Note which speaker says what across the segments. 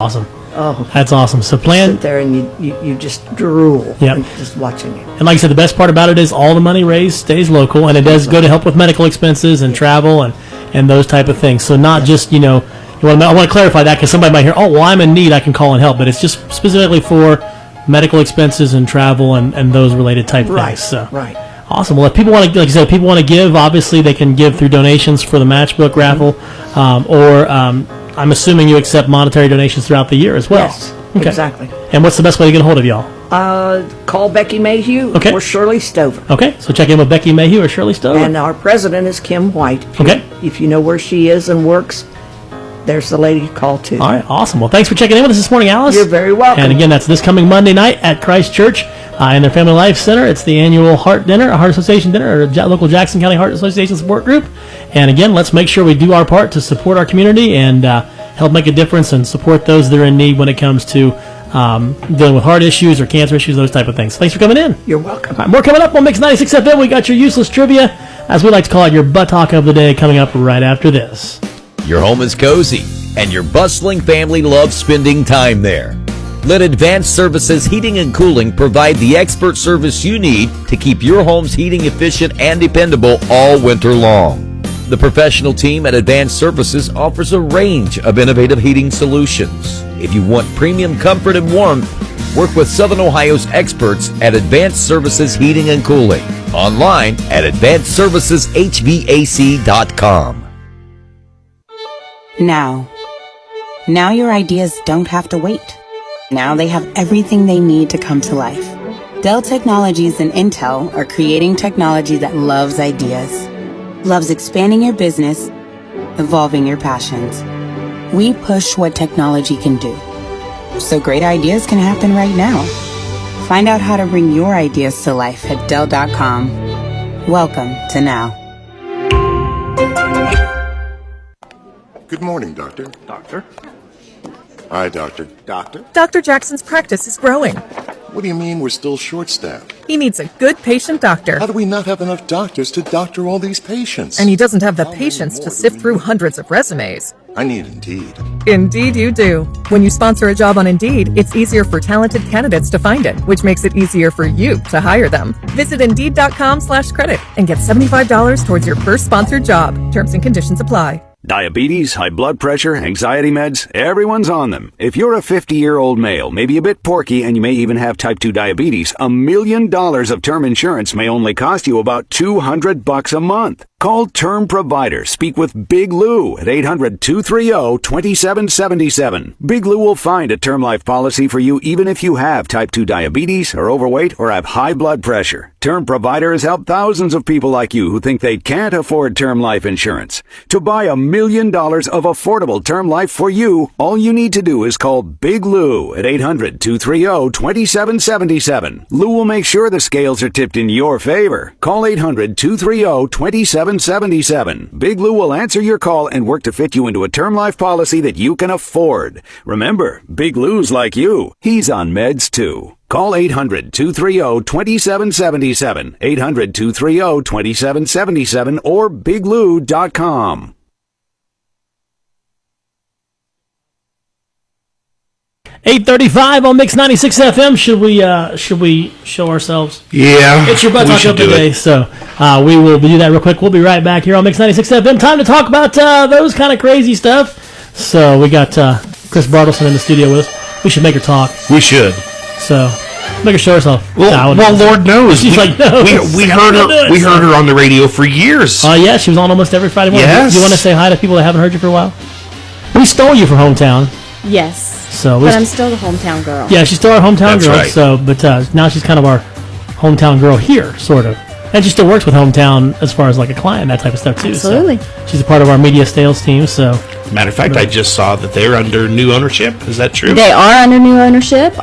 Speaker 1: Awesome.
Speaker 2: Oh,
Speaker 1: That's awesome. So
Speaker 2: sit there and you just drool.
Speaker 1: Yep.
Speaker 2: Just watching it.
Speaker 1: And like I said, the best part about it is all the money raised stays local, and it does go to help with medical expenses and travel and those type of things. So not just, I want to clarify that because somebody might hear, oh, well, I'm in need, I can call and help. But it's just specifically for medical expenses and travel and those related type things. So.
Speaker 2: Right.
Speaker 1: Awesome. Well, if people want to, like you said, if people want to give, obviously they can give through donations for the matchbook raffle, or I'm assuming you accept monetary donations throughout the year as well.
Speaker 2: Yes, exactly.
Speaker 1: And what's the best way to get a hold of y'all?
Speaker 2: Call Becky Mayhew or Shirley Stover.
Speaker 1: Okay, so check in with Becky Mayhew or Shirley Stover.
Speaker 2: And our president is Kim White.
Speaker 1: Okay.
Speaker 2: If you know where she is and works, there's the lady to call too.
Speaker 1: All right, awesome. Well, thanks for checking in with us this morning, Alice.
Speaker 2: You're very welcome.
Speaker 1: And again, that's this coming Monday night at Christ Church in their Family Life Center. It's the annual Heart Dinner, a Heart Association dinner, or local Jackson County Heart Association support group. And again, let's make sure we do our part to support our community and help make a difference and support those that are in need when it comes to dealing with heart issues or cancer issues, those type of things. Thanks for coming in.
Speaker 2: You're welcome.
Speaker 1: All right, more coming up on Mix 96 FM. We got your useless trivia, as we like to call it, your buttock of the day, coming up right after this.
Speaker 3: Your home is cozy, and your bustling family loves spending time there. Let Advanced Services Heating and Cooling provide the expert service you need to keep your home's heating efficient and dependable all winter long. The professional team at Advanced Services offers a range of innovative heating solutions. If you want premium comfort and warmth, work with Southern Ohio's experts at Advanced Services Heating and Cooling. Online at advancedserviceshvac.com.
Speaker 4: Now your ideas don't have to wait. Now they have everything they need to come to life. Dell Technologies and Intel are creating technology that loves ideas, loves expanding your business, evolving your passions. We push what technology can do, so great ideas can happen right now. Find out how to bring your ideas to life at Dell.com. Welcome to Now.
Speaker 5: Good morning, Doctor.
Speaker 6: Doctor?
Speaker 5: Hi, Doctor.
Speaker 6: Doctor?
Speaker 7: Dr. Jackson's practice is growing.
Speaker 5: What do you mean we're still short-staffed?
Speaker 7: He needs a good patient doctor.
Speaker 5: How do we not have enough doctors to doctor all these patients?
Speaker 7: And he doesn't have the patience to sift through hundreds of resumes.
Speaker 5: I need Indeed.
Speaker 7: Indeed you do. When you sponsor a job on Indeed, it's easier for talented candidates to find it, which makes it easier for you to hire them. Visit Indeed.com/credit and get $75 towards your first sponsored job. Terms and conditions apply.
Speaker 8: Diabetes, high blood pressure, anxiety meds, everyone's on them. If you're a 50-year-old male, maybe a bit porky, and you may even have type 2 diabetes, $1 million of term insurance may only cost you about $200 a month. Call Term Provider. Speak with Big Lou at 800-230-2777. Big Lou will find a term life policy for you even if you have type 2 diabetes, are overweight, or have high blood pressure. Term Provider has helped thousands of people like you who think they can't afford term life insurance. To buy $1 million of affordable term life for you, all you need to do is call Big Lou at 800-230-2777. Lou will make sure the scales are tipped in your favor. Call 800-230-2777. Big Lou will answer your call and work to fit you into a term life policy that you can afford. Remember, Big Lou's like you. He's on meds too. Call 800-230-2777, 800-230-2777, or biglou.com.
Speaker 1: 8:35 on Mix 96 FM. Should we show ourselves?
Speaker 6: Yeah.
Speaker 1: It's your butt talk of the day, so we will do that real quick. We'll be right back here on Mix 96 FM. Time to talk about those kind of crazy stuff. So we got Chris Bartleson in the studio with us. We should make her talk.
Speaker 6: We should.
Speaker 1: So make her show herself.
Speaker 6: Well, Lord knows.
Speaker 1: She's like, no.
Speaker 6: We heard her. We heard her on the radio for years.
Speaker 1: Yeah, she was on almost every Friday morning.
Speaker 6: Yes.
Speaker 1: You want to say hi to people that haven't heard you for a while? We stole you from hometown.
Speaker 9: Yes.
Speaker 1: But
Speaker 9: I'm still the hometown girl.
Speaker 1: Yeah, she's still our hometown girl.
Speaker 6: Right.
Speaker 1: So, but now she's kind of our hometown girl here, sort of. And she still works with hometown as far as like a client, that type of stuff too.
Speaker 9: Absolutely.
Speaker 1: So she's a part of our media sales team. So,
Speaker 6: matter of fact, I just saw that they're under new ownership. Is that true?
Speaker 9: They are under new ownership.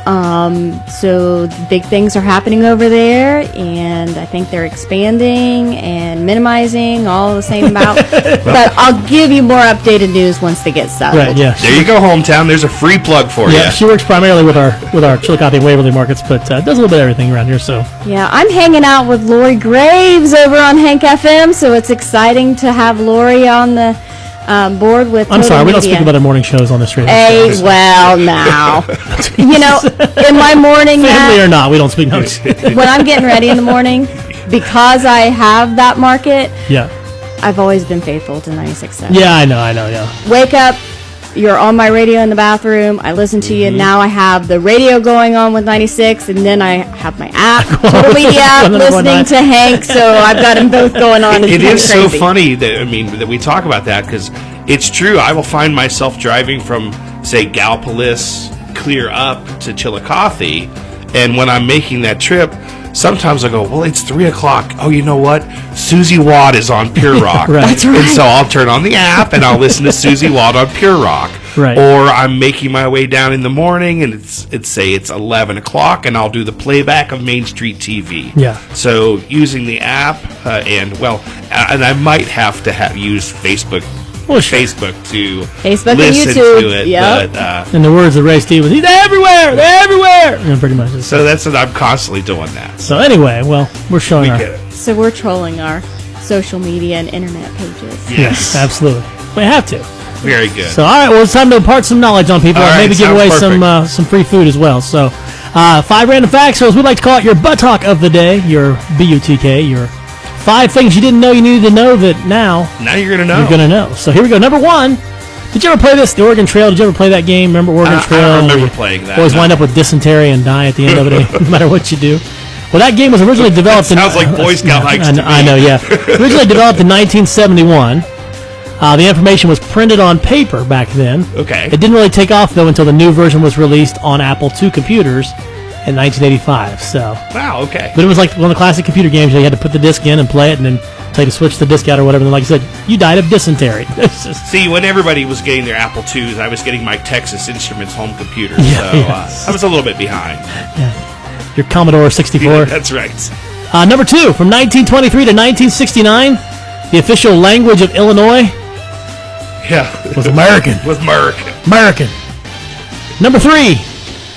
Speaker 9: So big things are happening over there, and I think they're expanding and minimizing all the same about. But I'll give you more updated news once they get settled.
Speaker 1: right, yeah.
Speaker 6: There you go, hometown. There's a free plug for you.
Speaker 1: Yeah, she works primarily with our Chillicothe and Waverly markets, but does a little bit of everything around here. So
Speaker 9: Yeah, I'm hanging out with Lori Graves over on Hank FM, so it's exciting to have Lori on the bored with
Speaker 1: I'm
Speaker 9: total
Speaker 1: sorry, we don't
Speaker 9: media.
Speaker 1: speak about our morning shows on this radio.
Speaker 9: Hey, well, now. You know, in my morning,
Speaker 1: Family
Speaker 9: Matt,
Speaker 1: or not, we don't speak. No.
Speaker 9: when I'm getting ready in the morning, because I have that market,
Speaker 1: Yeah.
Speaker 9: I've always been faithful to 96.7.
Speaker 1: Yeah, I know, yeah.
Speaker 9: Wake up, you're on my radio in the bathroom, I listen to you, now I have the radio going on with 96, and then I have my app, Total Media app, listening to Hank, so I've got them both going on. It's
Speaker 6: It
Speaker 9: kinda
Speaker 6: is so
Speaker 9: crazy.
Speaker 6: funny that we talk about that, because it's true. I will find myself driving from, say, Gallipolis clear up to Chillicothe, and when I'm making that trip, sometimes I go, well, it's 3 o'clock. Oh, you know what? Susie Watt is on Pure Rock.
Speaker 1: Right.
Speaker 9: That's right.
Speaker 6: And so I'll turn on the app and I'll listen to Susie Watt on Pure Rock.
Speaker 1: Right.
Speaker 6: Or I'm making my way down in the morning and it's 11 o'clock and I'll do the playback of Main Street TV.
Speaker 1: Yeah.
Speaker 6: So using the app and I might have to use Facebook.
Speaker 1: Well, sure.
Speaker 6: Facebook to
Speaker 9: Facebook and
Speaker 6: listen
Speaker 9: YouTube,
Speaker 6: to it.
Speaker 9: yep.
Speaker 6: But,
Speaker 1: In the words of Ray Stevens, he's everywhere. They're everywhere. You know, pretty much.
Speaker 6: so that's what I'm constantly doing that.
Speaker 1: So anyway, well, we're showing
Speaker 6: We
Speaker 1: our.
Speaker 6: get it.
Speaker 9: So we're trolling our social media and internet pages.
Speaker 1: Yes, absolutely. We have to.
Speaker 6: Very good.
Speaker 1: So, all right, well, it's time to impart some knowledge on people
Speaker 6: All
Speaker 1: and
Speaker 6: right,
Speaker 1: maybe give away
Speaker 6: sounds
Speaker 1: some free food as well. So, 5 random facts, or as we like to call it, your buttock of the day, your BUTK, your 5 things you didn't know you needed to know that now
Speaker 6: Now you're going to know.
Speaker 1: you're going to know. So, here we go. Number 1, did you ever play this, the Oregon Trail? Did you ever play that game? Remember Oregon Trail?
Speaker 6: I remember
Speaker 1: We
Speaker 6: playing that.
Speaker 1: Always wind up with dysentery and die at the end of it, no matter what you do. Well, that game was originally developed
Speaker 6: Sounds like Boy Scout hikes to me.
Speaker 1: I know, yeah. Originally developed in 1971. The information was printed on paper back then.
Speaker 6: Okay.
Speaker 1: It didn't really take off, though, until the new version was released on Apple II computers in 1985. So,
Speaker 6: Wow, okay.
Speaker 1: but it was like one of the classic computer games. You had to put the disc in and play it, and then tell you to switch the disc out or whatever. And like I said, you died of dysentery. It's just,
Speaker 6: See, when everybody was getting their Apple IIs, I was getting my Texas Instruments home computer.
Speaker 1: Yeah,
Speaker 6: so
Speaker 1: yeah.
Speaker 6: I was a little bit behind.
Speaker 1: your Commodore 64.
Speaker 6: That's right.
Speaker 1: Number 2, from 1923 to 1969, the official language of Illinois
Speaker 6: Yeah.
Speaker 1: was American.
Speaker 6: Was American.
Speaker 1: American. Number 3.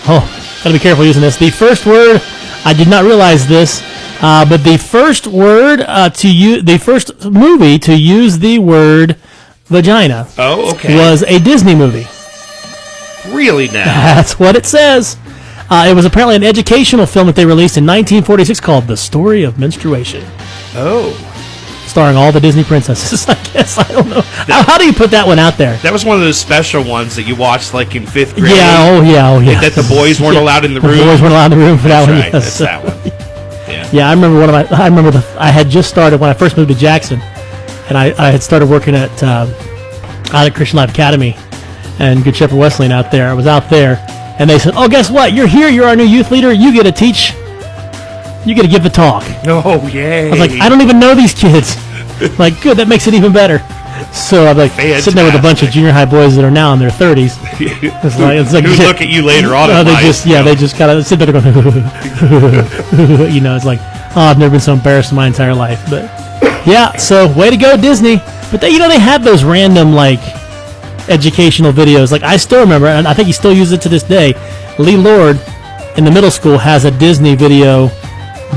Speaker 1: Oh, gotta be careful using this. The first word, I did not realize this, but the first word the first movie to use the word vagina
Speaker 6: Oh, okay.
Speaker 1: was a Disney movie.
Speaker 6: Really now?
Speaker 1: That's what it says. It was apparently an educational film that they released in 1946 called The Story of Menstruation,
Speaker 6: Oh.
Speaker 1: starring all the Disney princesses, I guess. I don't know. How do you put that one out there?
Speaker 6: That was one of those special ones that you watched like in 5th grade.
Speaker 1: Oh yeah.
Speaker 6: That the boys weren't allowed in the room.
Speaker 1: The boys weren't allowed in the room for that
Speaker 6: That's
Speaker 1: one.
Speaker 6: right.
Speaker 1: yes.
Speaker 6: That's that one. Yeah.
Speaker 1: Yeah, I remember I had just started when I first moved to Jackson, and I had started working out at Christian Life Academy and Good Shepherd Wesleyan out there. I was out there, and they said, "Oh, guess what? You're here. You're our new youth leader. You get to teach. You get to give the talk."
Speaker 6: Oh, yay.
Speaker 1: I was like, I don't even know these kids. Like, good, that makes it even better. So I'm like sitting there with a bunch of junior high boys that are now in their 30s. It's like
Speaker 6: Who look at you later on in
Speaker 1: they
Speaker 6: life,
Speaker 1: just they just kind of sit there going, it's like, oh, I've never been so embarrassed in my entire life. But yeah, so way to go, Disney. But they have those random like educational videos. Like I still remember, and I think he still uses it to this day. Lee Lord in the middle school has a Disney video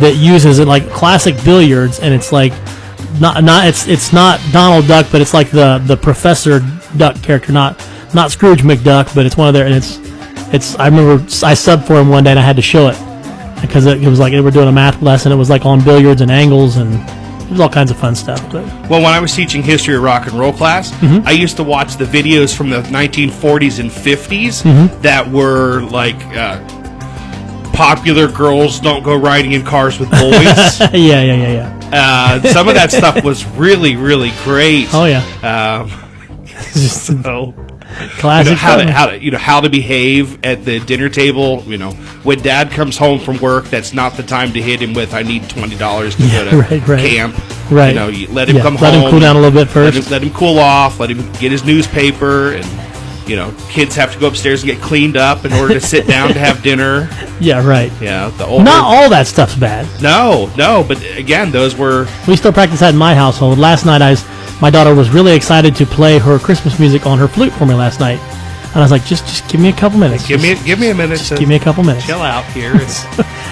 Speaker 1: that uses it like classic billiards, and it's like it's not Donald Duck, but it's like the Professor Duck character, not Scrooge McDuck, but it's one of their, and it's I remember I subbed for him one day and I had to show it because it was like they were doing a math lesson. It was like on billiards and angles, and it was all kinds of fun stuff. But
Speaker 6: Well, when I was teaching history of rock and roll class, I used to watch the videos from the 1940s and 50s that were like popular girls don't go riding in cars with boys.
Speaker 1: yeah.
Speaker 6: Some of that stuff was really, really great.
Speaker 1: Oh yeah.
Speaker 6: So,
Speaker 1: Classic.
Speaker 6: how to behave at the dinner table. When Dad comes home from work, that's not the time to hit him with "I need $20 to go to
Speaker 1: right.
Speaker 6: camp."
Speaker 1: Right.
Speaker 6: You let him come home.
Speaker 1: Let him cool down a little bit first.
Speaker 6: Let him cool off. Let him get his newspaper, and kids have to go upstairs and get cleaned up in order to sit down to have dinner.
Speaker 1: Yeah, right.
Speaker 6: Yeah, the older,
Speaker 1: Not all that stuff's bad.
Speaker 6: No, but again, those were.
Speaker 1: We still practice that in my household. Last night, my daughter was really excited to play her Christmas music on her flute for me last night, and I was like, just give me a couple minutes.
Speaker 6: Give me a minute.
Speaker 1: Just give me a couple minutes.
Speaker 6: Chill out here.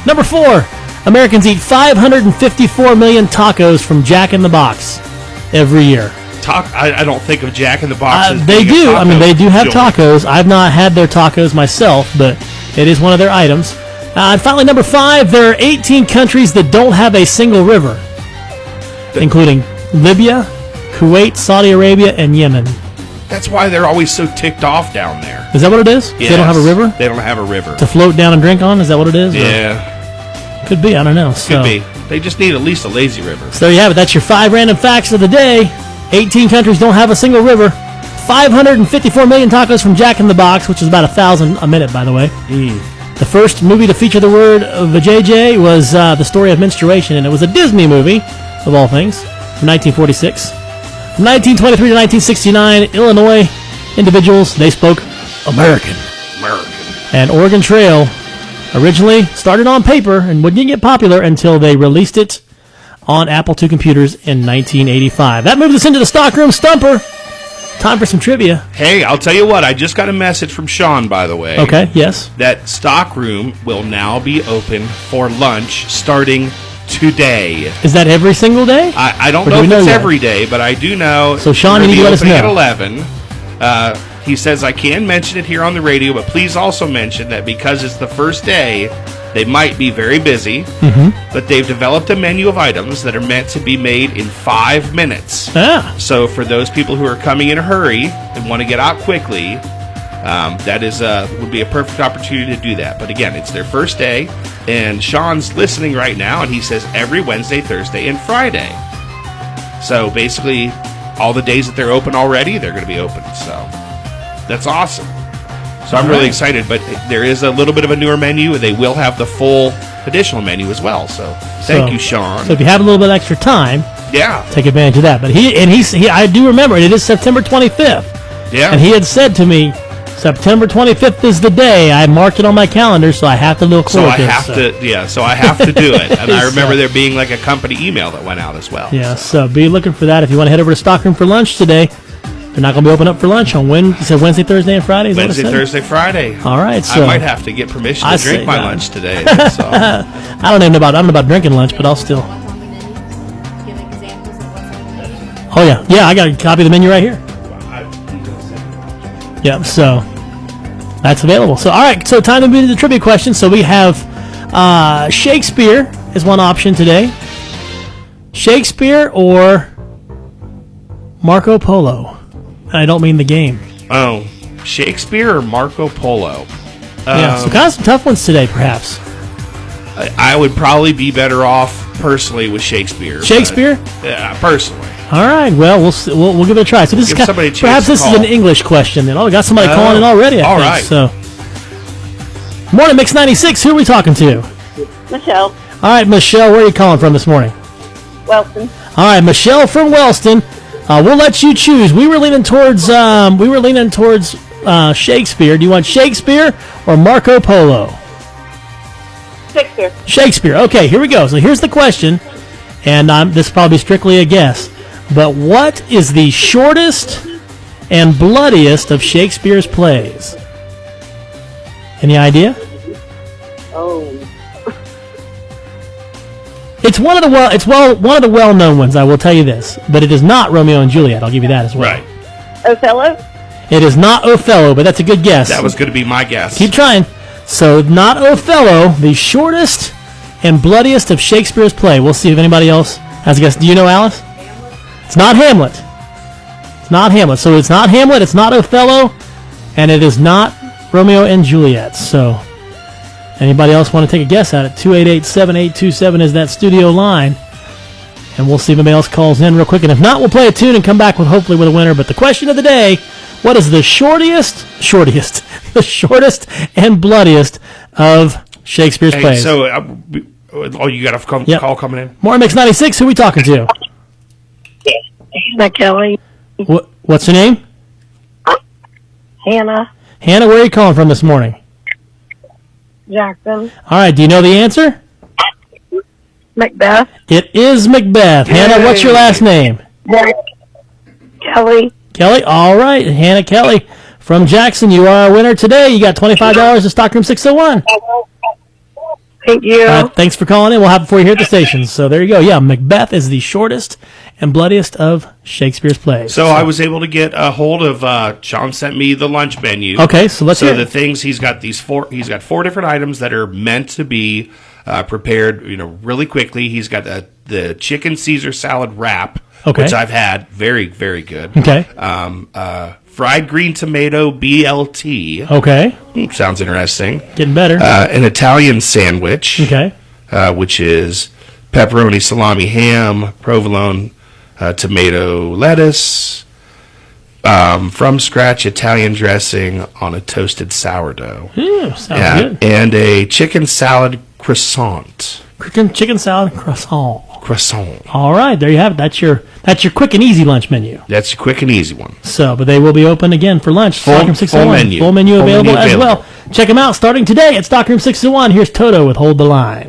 Speaker 1: Number 4, Americans eat 554 million tacos from Jack in the Box every year.
Speaker 6: I don't think of Jack in the Box. As
Speaker 1: they
Speaker 6: being a
Speaker 1: do. I mean, they do have
Speaker 6: joint.
Speaker 1: tacos. I've not had their tacos myself, but it is one of their items. And finally, number 5, there are 18 countries that don't have a single river, including Libya, Kuwait, Saudi Arabia, and Yemen.
Speaker 6: That's why they're always so ticked off down there.
Speaker 1: Is that what it is?
Speaker 6: Yes.
Speaker 1: They don't have a river?
Speaker 6: They don't have a river.
Speaker 1: To float down and drink on? Is that what it is?
Speaker 6: Yeah.
Speaker 1: Or could be. I don't know.
Speaker 6: Could be. They just need at least a lazy river.
Speaker 1: So there you have it. That's your 5 random facts of the day. 18 countries don't have a single river. 554 million tacos from Jack in the Box, which is about 1,000 a minute, by the way. The first movie to feature the word vajayjay was The Story of Menstruation, and it was a Disney movie, of all things, from 1946. From 1923 to 1969, Illinois individuals, they spoke American. And Oregon Trail originally started on paper and wouldn't get popular until they released it on Apple II computers in 1985. That moves us into the stockroom stumper. Time for some trivia.
Speaker 6: Hey, I'll tell you what. I just got a message from Sean, by the way.
Speaker 1: Okay, yes.
Speaker 6: That stockroom will now be open for lunch starting today.
Speaker 1: Is that every single day?
Speaker 6: I don't
Speaker 1: Or
Speaker 6: know
Speaker 1: do
Speaker 6: if
Speaker 1: we
Speaker 6: it's
Speaker 1: know yet?
Speaker 6: every day, but I do know.
Speaker 1: So, Sean,
Speaker 6: we're
Speaker 1: you need to
Speaker 6: gonna
Speaker 1: let us
Speaker 6: be
Speaker 1: know.
Speaker 6: opening at 11. He says I can mention it here on the radio, but please also mention that because it's the first day, they might be very busy, but they've developed a menu of items that are meant to be made in 5 minutes.
Speaker 1: Ah.
Speaker 6: So for those people who are coming in a hurry and want to get out quickly, that is would be a perfect opportunity to do that. But again, it's their first day, and Sean's listening right now, and he says every Wednesday, Thursday, and Friday. So basically, all the days that they're open already, they're going to be open. So that's awesome. So I'm really excited, but there is a little bit of a newer menu, and they will have the full additional menu as well. So thank you, Sean.
Speaker 1: So if you have a little bit extra time,
Speaker 6: Yeah.
Speaker 1: take advantage of that. But I do remember it is September 25th.
Speaker 6: Yeah.
Speaker 1: And he had said to me, September 25th is the day. I marked it on my calendar, so I have to look
Speaker 6: So
Speaker 1: forward
Speaker 6: I
Speaker 1: to it.
Speaker 6: have so I have to do it. And I remember there being like a company email that went out as well.
Speaker 1: Yeah, so be looking for that. If you want to head over to Stockroom for lunch today, they're not going to be open up for lunch on you said Wednesday, Thursday, and Friday? Is that what it
Speaker 6: Wednesday,
Speaker 1: said?
Speaker 6: Thursday, Friday.
Speaker 1: All right, so
Speaker 6: I might have to get permission
Speaker 1: I
Speaker 6: to drink
Speaker 1: say
Speaker 6: my
Speaker 1: that.
Speaker 6: lunch today. So.
Speaker 1: I don't know about drinking lunch, but I'll still. Oh yeah, I got a copy of the menu right here. Yep, so that's available. So all right, so time to move to the trivia question. So we have Shakespeare is one option today. Shakespeare or Marco Polo. And I don't mean the game.
Speaker 6: Oh, Shakespeare or Marco Polo?
Speaker 1: Yeah, so kind of some tough ones today, perhaps.
Speaker 6: I would probably be better off personally with Shakespeare.
Speaker 1: Shakespeare?
Speaker 6: Yeah, personally.
Speaker 1: All right. Well, we'll give it a try. So this
Speaker 6: Give
Speaker 1: is
Speaker 6: somebody a chance
Speaker 1: perhaps
Speaker 6: to
Speaker 1: this
Speaker 6: call.
Speaker 1: is an English question. Then we got somebody calling in already. I
Speaker 6: all
Speaker 1: think.
Speaker 6: right.
Speaker 1: So morning, Mix 96. Who are we talking to?
Speaker 10: Michelle.
Speaker 1: All right, Michelle. Where are you calling from this morning?
Speaker 10: Wellston.
Speaker 1: All right, Michelle from Wellston. We'll let you choose. We were leaning towards Shakespeare. Do you want Shakespeare or Marco Polo?
Speaker 10: Shakespeare.
Speaker 1: Shakespeare. Okay, here we go. So here's the question, and this is probably strictly a guess. But what is the shortest and bloodiest of Shakespeare's plays? Any idea?
Speaker 10: Oh.
Speaker 1: It's one of the well-known ones. I will tell you this, but it is not Romeo and Juliet. I'll give you that as well.
Speaker 6: Right.
Speaker 10: Othello?
Speaker 1: It is not Othello, but that's a good guess.
Speaker 6: That was going to be my guess.
Speaker 1: Keep trying. So not Othello, the shortest and bloodiest of Shakespeare's play. We'll see if anybody else has a guess. Do you know, Alice? It's not Hamlet. It's not Hamlet. So it's not Hamlet, it's not Othello, and it is not Romeo and Juliet. So anybody else want to take a guess at it? 288-7827 is that studio line. And we'll see if anybody else calls in real quick. And if not, we'll play a tune and come back hopefully with a winner. But the question of the day, what is the shortest and bloodiest of Shakespeare's plays?
Speaker 6: So, you got a call coming in?
Speaker 1: More Mix 96, who are we talking to?
Speaker 10: Hannah Kelly.
Speaker 1: What's your name?
Speaker 10: Hannah.
Speaker 1: Hannah, where are you calling from this morning?
Speaker 10: Jackson.
Speaker 1: All right, do you know the answer?
Speaker 10: Macbeth.
Speaker 1: It is Macbeth.
Speaker 6: Yay.
Speaker 1: Hannah, what's your last name?
Speaker 10: Kelly.
Speaker 1: Kelly, all right. Hannah Kelly from Jackson, you are our winner today. You got $25 to Stockroom 601.
Speaker 10: Thank you.
Speaker 1: Thanks for calling in. We'll have it for you here at the station. So there you go. Yeah, Macbeth is the shortest and bloodiest of Shakespeare's plays.
Speaker 6: So I was able to get a hold of. Sean sent me the lunch menu.
Speaker 1: Okay, so let's hear
Speaker 6: So
Speaker 1: it.
Speaker 6: the things he's got four different items that are meant to be prepared, really quickly. He's got the chicken Caesar salad wrap,
Speaker 1: Okay.
Speaker 6: which I've had, very, very good.
Speaker 1: Okay.
Speaker 6: Fried green tomato BLT.
Speaker 1: Okay.
Speaker 6: Sounds interesting.
Speaker 1: Getting better.
Speaker 6: An Italian sandwich.
Speaker 1: Okay.
Speaker 6: Which is pepperoni, salami, ham, provolone, tomato, lettuce, from scratch Italian dressing on a toasted sourdough.
Speaker 1: Sounds good.
Speaker 6: And a chicken salad croissant.
Speaker 1: Chicken salad croissant.
Speaker 6: Croissant.
Speaker 1: All right, there you have it. That's your quick and easy lunch menu.
Speaker 6: That's a quick and easy one.
Speaker 1: So, but they will be open again for lunch. Stockroom 601.
Speaker 6: full menu.
Speaker 1: Full menu
Speaker 6: Full
Speaker 1: available
Speaker 6: menu
Speaker 1: as
Speaker 6: available.
Speaker 1: well. Check them out starting today at Stockroom 601. Here's Toto with Hold the Line.